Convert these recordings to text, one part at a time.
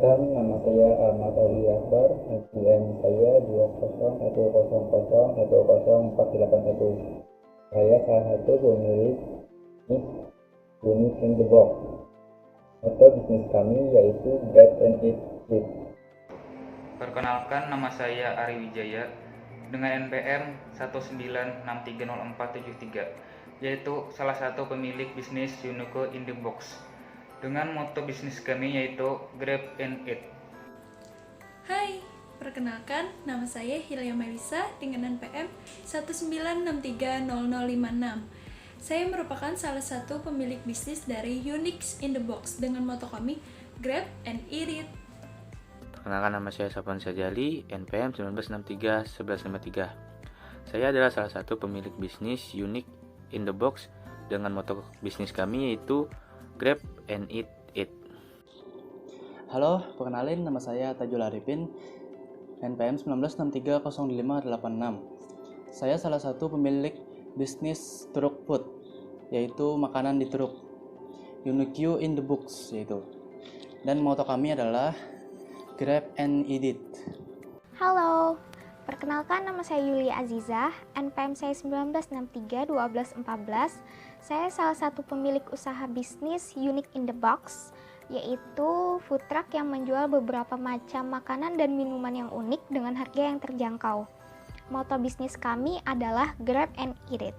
Perkenalkan, nama saya Ahmad Ali Akbar, NPM saya 20100104041. Saya salah satu pemilik Unit in the Box. Moto bisnis kami yaitu Grab and Eat It. Perkenalkan, nama saya Ari Wijaya dengan NPM 196300473, yaitu salah satu pemilik bisnis Unico in the Box. Dengan moto bisnis kami yaitu Grab and Eat. Hai, perkenalkan nama saya Hilya Melisa dengan NPM 196300056. Saya merupakan salah satu pemilik bisnis dari Unix in the Box dengan moto kami Grab and Eat It. Perkenalkan, nama saya Safwan Sajali, NPM 19631153. Saya adalah salah satu pemilik bisnis Unique in the Box dengan moto bisnis kami yaitu Grab and Eat It. Halo, perkenalin nama saya Tajul Arifin, NPM 19630586. Saya salah satu pemilik bisnis truk food, yaitu makanan di truk, Unique in the Box yaitu. Dan moto kami adalah Grab and Eat It. Halo, perkenalkan nama saya Yulia Azizah, NPM saya 19631214. Saya salah satu pemilik usaha bisnis Unique in the Box, yaitu food truck yang menjual beberapa macam makanan dan minuman yang unik dengan harga yang terjangkau. Moto bisnis kami adalah Grab and Eat It.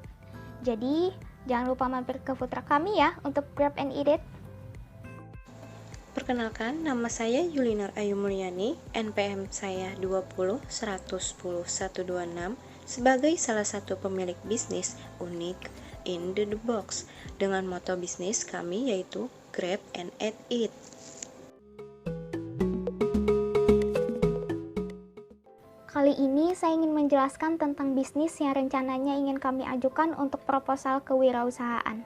Jadi, jangan lupa mampir ke food truck kami ya untuk Grab and Eat It. Perkenalkan, nama saya Yulinar Ayu Mulyani, NPM saya 20 110 126 sebagai salah satu pemilik bisnis Unique in the Box dengan moto bisnis kami yaitu Grab and Eat It. Kali ini saya ingin menjelaskan tentang bisnis yang rencananya ingin kami ajukan untuk proposal kewirausahaan.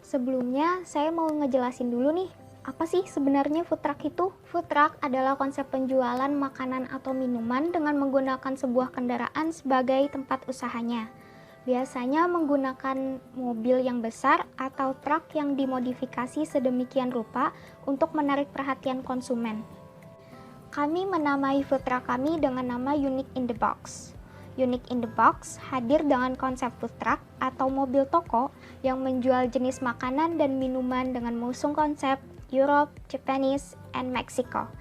Sebelumnya, saya mau ngejelasin dulu nih, apa sih sebenarnya food truck itu? Food truck adalah konsep penjualan makanan atau minuman dengan menggunakan sebuah kendaraan sebagai tempat usahanya. Biasanya menggunakan mobil yang besar atau truk yang dimodifikasi sedemikian rupa untuk menarik perhatian konsumen. Kami menamai food truck kami dengan nama Unique in the Box. Unique in the Box hadir dengan konsep food truck atau mobil toko yang menjual jenis makanan dan minuman dengan mengusung konsep Europe, Japanese, and Mexico.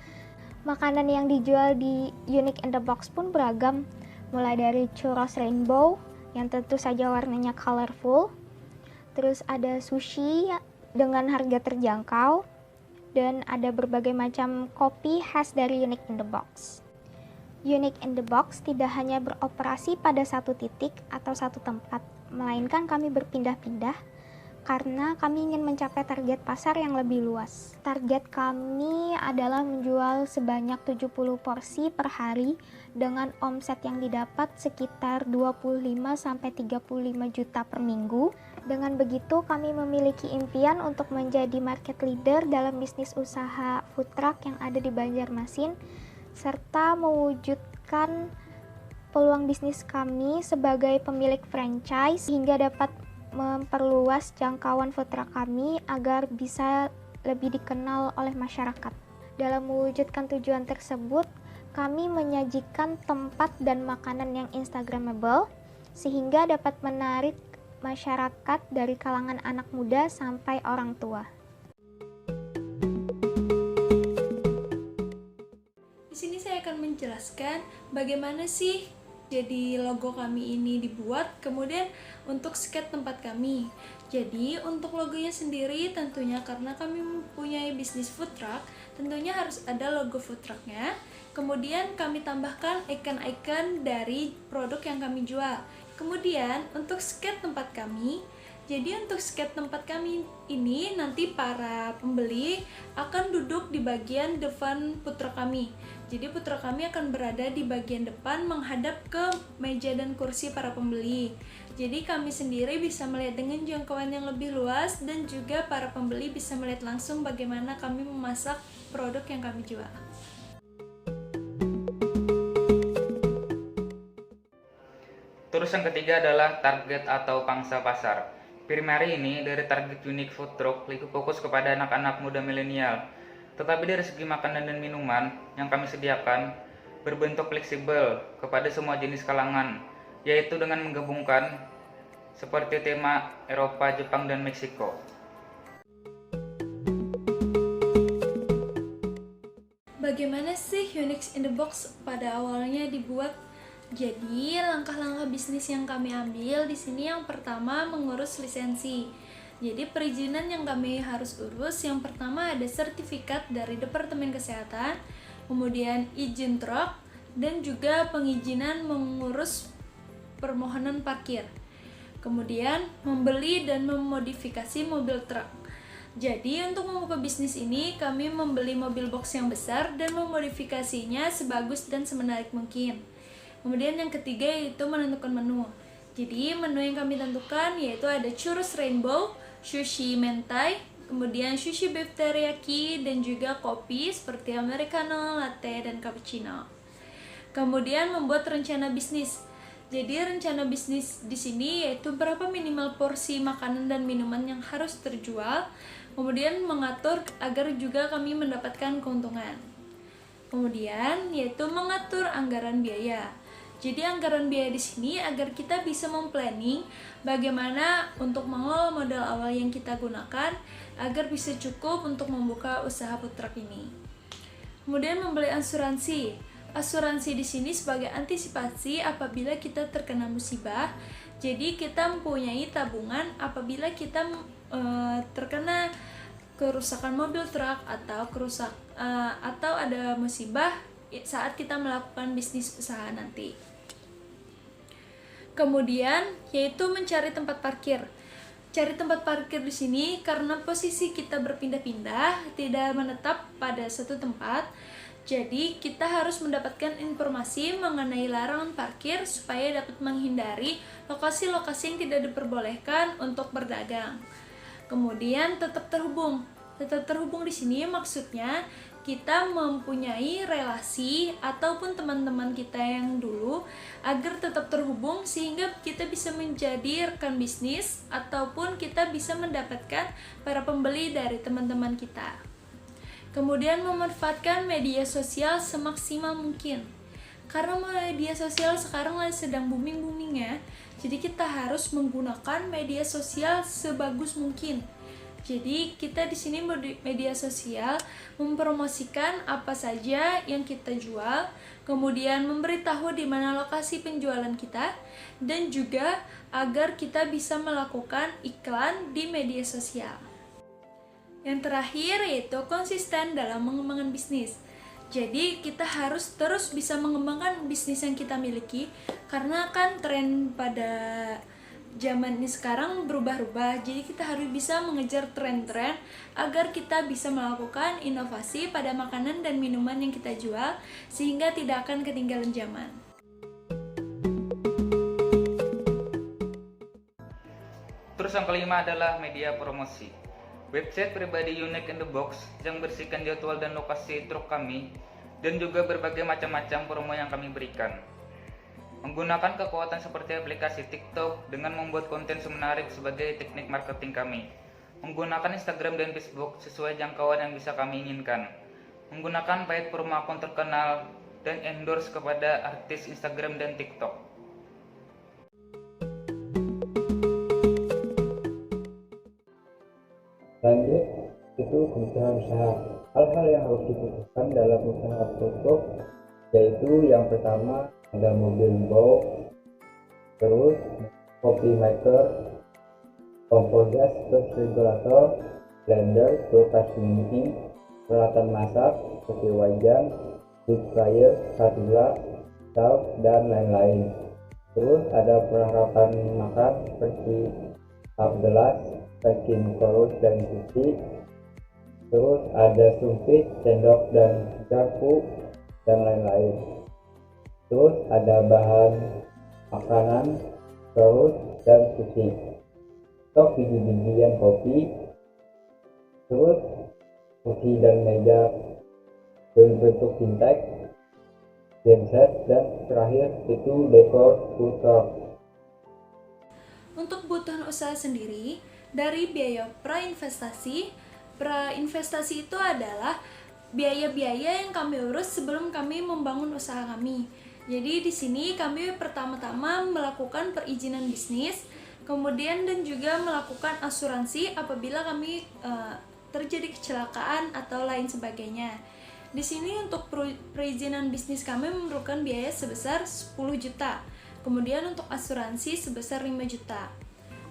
Makanan yang dijual di Unique in the Box pun beragam, mulai dari churros rainbow yang tentu saja warnanya colorful, terus ada sushi dengan harga terjangkau, dan ada berbagai macam kopi khas dari Unique in the Box. Unique in the Box tidak hanya beroperasi pada satu titik atau satu tempat, melainkan kami berpindah-pindah karena kami ingin mencapai target pasar yang lebih luas. Target kami adalah menjual sebanyak 70 porsi per hari dengan omset yang didapat sekitar 25-35 juta per minggu. Dengan begitu, kami memiliki impian untuk menjadi market leader dalam bisnis usaha food truck yang ada di Banjarmasin, serta mewujudkan peluang bisnis kami sebagai pemilik franchise hingga dapat memperluas jangkauan food truck kami agar bisa lebih dikenal oleh masyarakat. Dalam mewujudkan tujuan tersebut, kami menyajikan tempat dan makanan yang instagramable sehingga dapat menarik masyarakat dari kalangan anak muda sampai orang tua. Di sini saya akan menjelaskan bagaimana sih jadi logo kami ini dibuat, kemudian untuk sketch tempat kami. Jadi untuk logonya sendiri tentunya karena kami mempunyai bisnis food truck, tentunya harus ada logo food trucknya. Kemudian kami tambahkan icon-icon dari produk yang kami jual. Kemudian untuk sketch tempat kami, jadi untuk sketch tempat kami ini nanti para pembeli akan duduk di bagian depan food truck kami. Jadi food truck kami akan berada di bagian depan menghadap ke meja dan kursi para pembeli. Jadi kami sendiri bisa melihat dengan jangkauan yang lebih luas dan juga para pembeli bisa melihat langsung bagaimana kami memasak produk yang kami jual. Terus yang ketiga adalah target atau pangsa pasar. Primary ini dari target Unique Food Truck lebih fokus kepada anak-anak muda milenial. Tetapi dari segi makanan dan minuman yang kami sediakan berbentuk fleksibel kepada semua jenis kalangan, yaitu dengan menggabungkan seperti tema Eropa, Jepang, dan Meksiko. Bagaimana sih Unix in the Box pada awalnya dibuat? Jadi, langkah-langkah bisnis yang kami ambil di sini yang pertama mengurus lisensi. Jadi, perizinan yang kami harus urus yang pertama ada sertifikat dari Departemen Kesehatan, kemudian izin truk, dan juga pengizinan mengurus permohonan parkir. Kemudian, membeli dan memodifikasi mobil truk. Jadi, untuk membuka bisnis ini, kami membeli mobil box yang besar dan memodifikasinya sebagus dan semenarik mungkin. Kemudian yang ketiga yaitu menentukan menu. Jadi, menu yang kami tentukan yaitu ada churros rainbow, sushi mentai, kemudian sushi beef teriyaki, dan juga kopi seperti americano, latte, dan cappuccino. Kemudian membuat rencana bisnis. Jadi rencana bisnis di sini yaitu berapa minimal porsi makanan dan minuman yang harus terjual, kemudian mengatur agar juga kami mendapatkan keuntungan. Kemudian yaitu mengatur anggaran biaya. Jadi anggaran biaya di sini agar kita bisa memplanning bagaimana untuk mengelola modal awal yang kita gunakan agar bisa cukup untuk membuka usaha food truck ini. Kemudian membeli asuransi. Asuransi di sini sebagai antisipasi apabila kita terkena musibah. Jadi kita mempunyai tabungan apabila kita terkena kerusakan mobil truk atau ada musibah saat kita melakukan bisnis usaha nanti. Kemudian yaitu mencari tempat parkir. Cari tempat parkir di sini karena posisi kita berpindah-pindah, tidak menetap pada satu tempat. Jadi kita harus mendapatkan informasi mengenai larangan parkir supaya dapat menghindari lokasi-lokasi yang tidak diperbolehkan untuk berdagang. Kemudian tetap terhubung. Tetap terhubung di sini maksudnya kita mempunyai relasi ataupun teman-teman kita yang dulu agar tetap terhubung sehingga kita bisa menjadi rekan bisnis ataupun kita bisa mendapatkan para pembeli dari teman-teman kita. Kemudian memanfaatkan media sosial semaksimal mungkin. Karena media sosial sekarang lagi sedang booming-boomingnya, jadi kita harus menggunakan media sosial sebagus mungkin. Jadi kita di sini media sosial mempromosikan apa saja yang kita jual, kemudian memberitahu di mana lokasi penjualan kita, dan juga agar kita bisa melakukan iklan di media sosial. Yang terakhir yaitu konsisten dalam mengembangkan bisnis. Jadi kita harus terus bisa mengembangkan bisnis yang kita miliki karena kan tren pada zaman ini sekarang berubah-ubah, jadi kita harus bisa mengejar tren-tren agar kita bisa melakukan inovasi pada makanan dan minuman yang kita jual sehingga tidak akan ketinggalan zaman. Terus yang kelima adalah media promosi. Website pribadi Unix in the Box yang berisikan jadwal dan lokasi truk kami dan juga berbagai macam-macam promo yang kami berikan. Menggunakan kekuatan seperti aplikasi TikTok dengan membuat konten semenarik sebagai teknik marketing kami. Menggunakan Instagram dan Facebook sesuai jangkauan yang bisa kami inginkan. Menggunakan paid promo akun terkenal dan endorse kepada artis Instagram dan TikTok. Lanjut, itu kebutuhan usaha. Hal-hal yang harus dibutuhkan dalam usaha food truck yaitu yang pertama ada mobil box, terus coffee maker, kompor gas plus regulator, blender, kulkas dingin, peralatan masak seperti wajan, deep fryer, spatula, saus, dan lain-lain. Terus ada peralatan makan seperti cup gelas, packing korus dan cuci. Terus ada sumpit, sendok dan garpu dan lain-lain. Terus ada bahan makanan, terus dan sushi, stok biji-bijian kopi, terus kursi dan meja berbentuk vintage, genset, dan terakhir itu dekor food truck. Untuk kebutuhan usaha sendiri, dari biaya prainvestasi itu adalah biaya-biaya yang kami urus sebelum kami membangun usaha kami. Jadi di sini kami pertama-tama melakukan perizinan bisnis, kemudian dan juga melakukan asuransi apabila kami terjadi kecelakaan atau lain sebagainya. Di sini untuk perizinan bisnis kami memerlukan biaya sebesar 10 juta. Kemudian untuk asuransi sebesar 5 juta.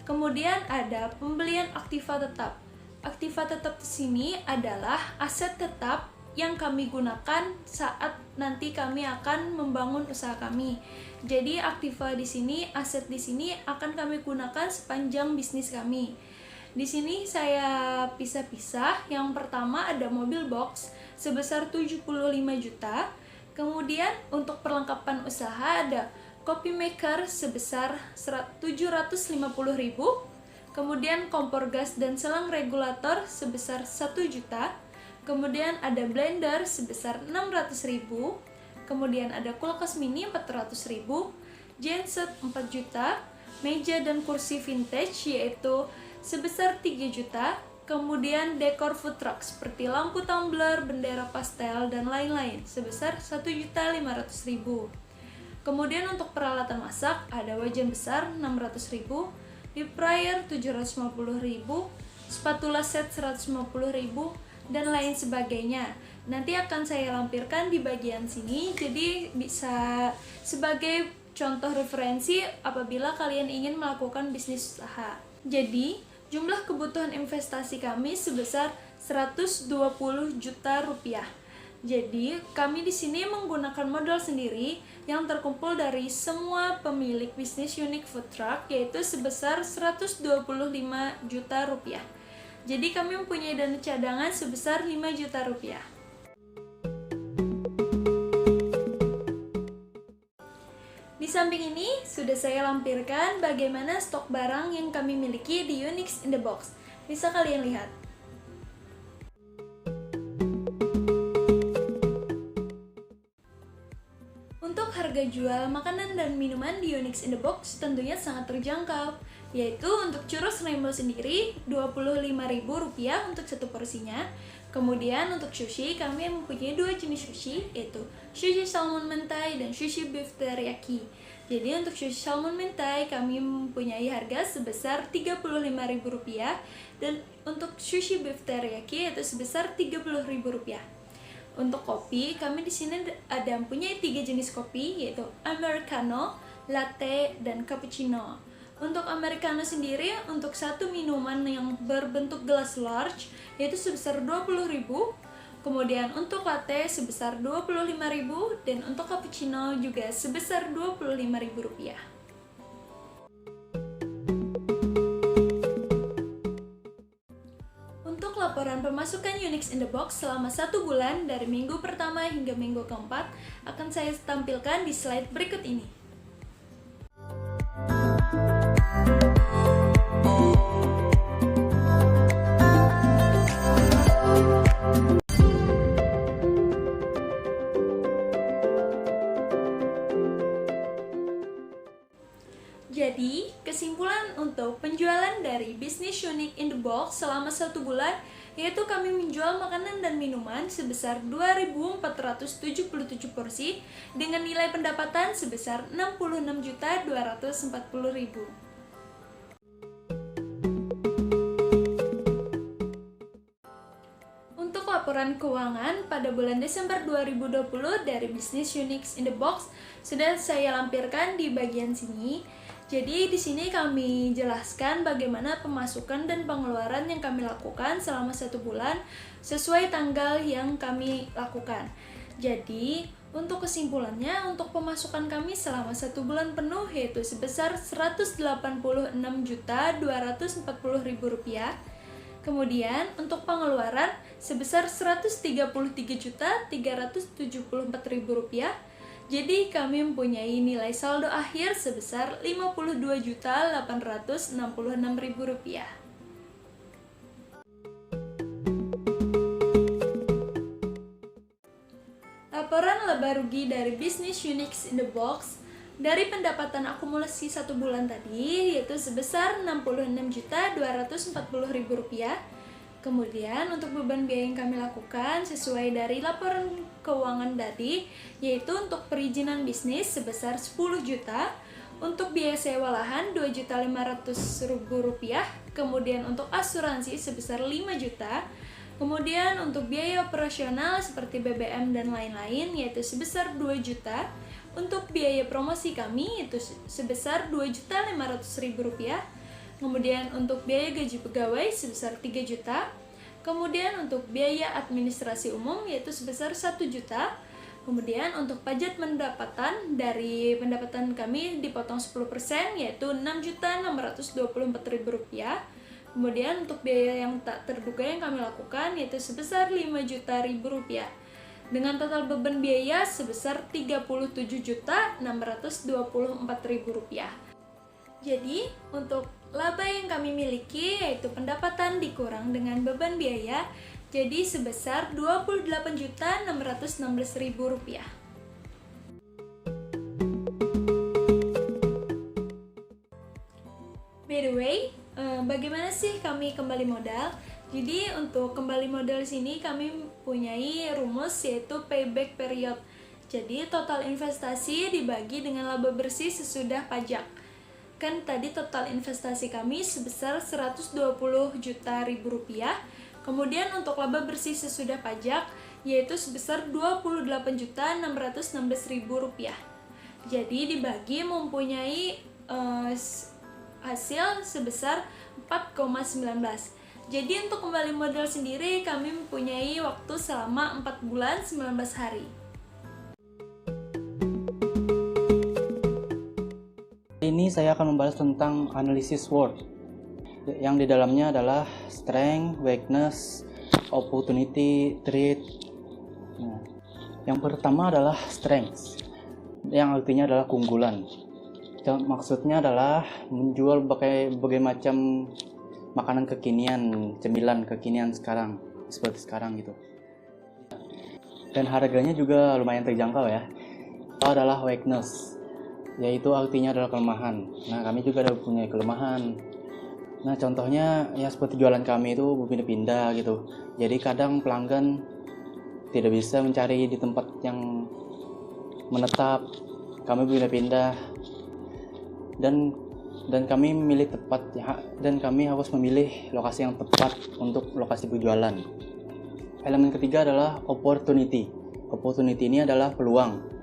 Kemudian ada pembelian aktiva tetap. Aktiva tetap di sini adalah aset tetap yang kami gunakan saat nanti kami akan membangun usaha kami. Jadi aktiva di sini, aset di sini akan kami gunakan sepanjang bisnis kami. Di sini saya pisah-pisah. Yang pertama ada mobil box sebesar 75 juta. Kemudian untuk perlengkapan usaha ada coffee maker sebesar 750.000, kemudian kompor gas dan selang regulator sebesar 1 juta, kemudian ada blender sebesar 600.000, kemudian ada kulkas mini 400.000, genset 4 juta, meja dan kursi vintage yaitu sebesar 3 juta, kemudian dekor food truck seperti lampu tumbler, bendera pastel, dan lain-lain sebesar 1.500.000. Kemudian untuk peralatan masak ada wajan besar 600.000, deep fryer 750.000, spatula set 150.000, dan lain sebagainya. Nanti akan saya lampirkan di bagian sini, jadi bisa sebagai contoh referensi apabila kalian ingin melakukan bisnis usaha. Jadi, jumlah kebutuhan investasi kami sebesar 120 juta rupiah. Jadi, kami di sini menggunakan modal sendiri yang terkumpul dari semua pemilik bisnis Unique Food Truck, yaitu sebesar 125 juta rupiah. Jadi, kami mempunyai dana cadangan sebesar 5 juta rupiah. Di samping ini, sudah saya lampirkan bagaimana stok barang yang kami miliki di Unique in the Box. Bisa kalian lihat. Harga jual makanan dan minuman di Unique in the Box tentunya sangat terjangkau, yaitu untuk churros rainbow sendiri Rp25.000 untuk satu porsinya. Kemudian untuk sushi kami mempunyai dua jenis sushi, yaitu sushi salmon mentai dan sushi beef teriyaki. Jadi untuk sushi salmon mentai kami mempunyai harga sebesar Rp35.000 dan untuk sushi beef teriyaki yaitu sebesar Rp30.000. Untuk kopi, kami di sini ada mempunyai 3 jenis kopi, yaitu Americano, Latte, dan Cappuccino. Untuk Americano sendiri, untuk satu minuman yang berbentuk gelas large, yaitu sebesar Rp20.000. Kemudian untuk Latte sebesar Rp25.000, dan untuk Cappuccino juga sebesar Rp25.000. Laporan pemasukan Unique in the Box selama 1 bulan dari minggu pertama hingga minggu keempat akan saya tampilkan di slide berikut ini. Jadi, kesimpulan untuk penjualan dari bisnis Unique in the Box selama 1 bulan yaitu kami menjual makanan dan minuman sebesar 2.477 porsi dengan nilai pendapatan sebesar Rp66.240.000. Untuk laporan keuangan pada bulan Desember 2020 dari bisnis Unique in the Box sudah saya lampirkan di bagian sini. Jadi di sini kami jelaskan bagaimana pemasukan dan pengeluaran yang kami lakukan selama 1 bulan sesuai tanggal yang kami lakukan. Jadi untuk kesimpulannya, untuk pemasukan kami selama 1 bulan penuh yaitu sebesar Rp186.240.000. Kemudian untuk pengeluaran sebesar Rp133.374.000. Jadi kami mempunyai nilai saldo akhir sebesar Rp52.866.000. Laporan laba rugi dari bisnis Unique in the Box dari pendapatan akumulasi 1 bulan tadi yaitu sebesar Rp66.240.000. Kemudian untuk beban biaya yang kami lakukan sesuai dari laporan keuangan tadi, yaitu untuk perizinan bisnis sebesar 10 juta, untuk biaya sewa lahan Rp2.500.000, kemudian untuk asuransi sebesar 5 juta, kemudian untuk biaya operasional seperti BBM dan lain-lain yaitu sebesar 2 juta, untuk biaya promosi kami itu sebesar Rp2.500.000, kemudian untuk biaya gaji pegawai sebesar 3 juta, kemudian untuk biaya administrasi umum yaitu sebesar 1 juta, kemudian untuk pajak pendapatan dari pendapatan kami dipotong 10% yaitu Rp6.624.000, kemudian untuk biaya yang tak terduga yang kami lakukan yaitu sebesar Rp5 juta, dengan total beban biaya sebesar Rp37.624.000. Jadi, untuk laba yang kami miliki yaitu pendapatan dikurang dengan beban biaya jadi sebesar Rp28.616.000. By the way, bagaimana sih kami kembali modal? Jadi untuk kembali modal di sini kami punyai rumus yaitu payback period. Jadi total investasi dibagi dengan laba bersih sesudah pajak. Kan tadi total investasi kami sebesar Rp120 juta. Kemudian untuk laba bersih sesudah pajak yaitu sebesar Rp28.616.000. Jadi dibagi mempunyai hasil sebesar 4,19. Jadi untuk kembali modal sendiri kami mempunyai waktu selama 4 bulan 19 hari. Ini saya akan membahas tentang analisis SWOT yang di dalamnya adalah strength, weakness, opportunity, threat. Nah, yang pertama adalah strength, yang artinya adalah keunggulan. Maksudnya adalah menjual berbagai macam makanan kekinian, cemilan kekinian sekarang, seperti sekarang gitu. Dan harganya juga lumayan terjangkau ya. Itu adalah weakness, yaitu artinya adalah kelemahan. Nah, kami juga ada punya kelemahan. Nah, contohnya ya seperti jualan kami itu berpindah-pindah gitu. Jadi kadang pelanggan tidak bisa mencari di tempat yang menetap. Kami pindah-pindah. Dan kami memilih tepat ya, dan kami harus memilih lokasi yang tepat untuk lokasi berjualan. Elemen ketiga adalah opportunity. Opportunity ini adalah peluang.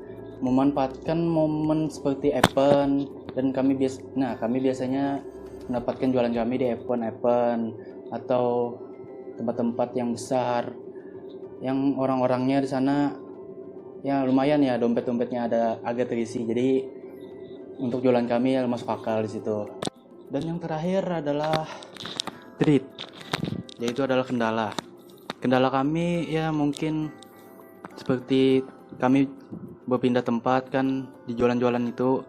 Memanfaatkan momen seperti event, dan kami biasanya mendapatkan jualan kami di event atau tempat-tempat yang besar yang orang-orangnya di sana ya lumayan ya, dompet-dompetnya ada agak terisi, jadi untuk jualan kami ya masuk akal di situ. Dan yang terakhir adalah threat, yaitu adalah kendala. Kendala kami ya mungkin seperti kami berpindah tempat, kan di jualan-jualan itu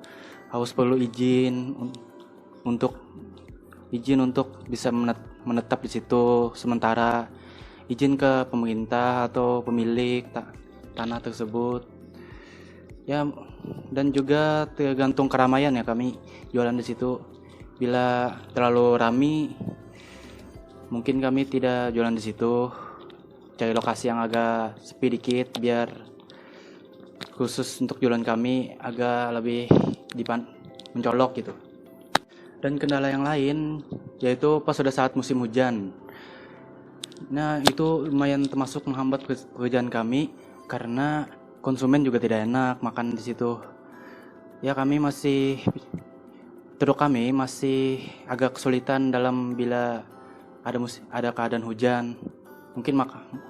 harus perlu izin untuk bisa menetap di situ sementara, izin ke pemerintah atau pemilik tanah tersebut ya. Dan juga tergantung keramaian ya, kami jualan di situ. Bila terlalu ramai mungkin kami tidak jualan di situ, cari lokasi yang agak sepi dikit biar khusus untuk jualan kami agak lebih mencolok gitu. Dan kendala yang lain yaitu pas sudah saat musim hujan. Nah, itu lumayan termasuk menghambat pekerjaan kami karena konsumen juga tidak enak makan di situ. Ya, kami masih agak kesulitan dalam bila ada keadaan hujan. Mungkin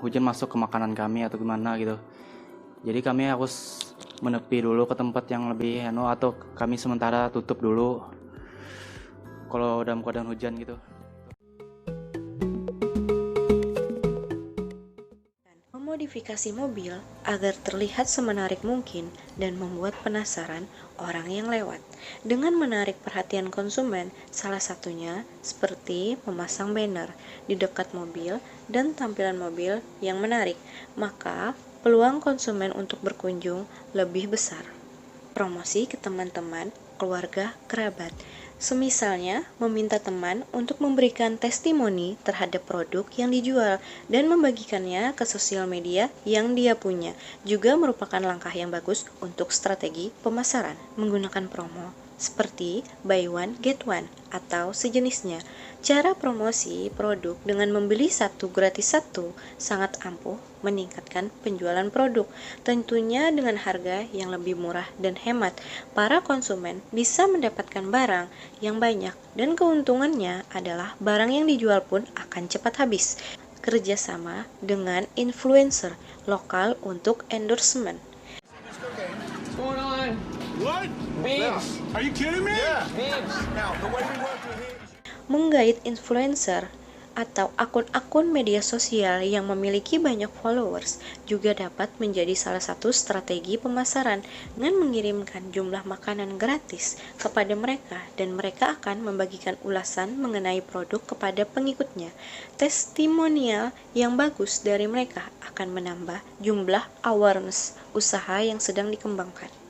hujan masuk ke makanan kami atau gimana gitu. Jadi kami harus menepi dulu ke tempat yang lebih atau kami sementara tutup dulu kalau dalam keadaan hujan gitu. Memodifikasi mobil agar terlihat semenarik mungkin dan membuat penasaran orang yang lewat dengan menarik perhatian konsumen, salah satunya seperti memasang banner di dekat mobil dan tampilan mobil yang menarik, maka peluang konsumen untuk berkunjung lebih besar. Promosi ke teman-teman, keluarga, kerabat. Semisalnya, meminta teman untuk memberikan testimoni terhadap produk yang dijual dan membagikannya ke sosial media yang dia punya, juga merupakan langkah yang bagus untuk strategi pemasaran. Menggunakan promo seperti buy one get one atau sejenisnya. Cara promosi produk dengan membeli satu gratis satu sangat ampuh meningkatkan penjualan produk, tentunya dengan harga yang lebih murah dan hemat. Para konsumen bisa mendapatkan barang yang banyak dan keuntungannya adalah barang yang dijual pun akan cepat habis. Kerjasama dengan influencer lokal untuk endorsement. What's going on? What? Beeps. Are you kidding me? Yeah. Beeps. Now, the way we work with him... Menggait influencer atau akun-akun media sosial yang memiliki banyak followers juga dapat menjadi salah satu strategi pemasaran dengan mengirimkan jumlah makanan gratis kepada mereka dan mereka akan membagikan ulasan mengenai produk kepada pengikutnya. Testimonial yang bagus dari mereka akan menambah jumlah awareness usaha yang sedang dikembangkan.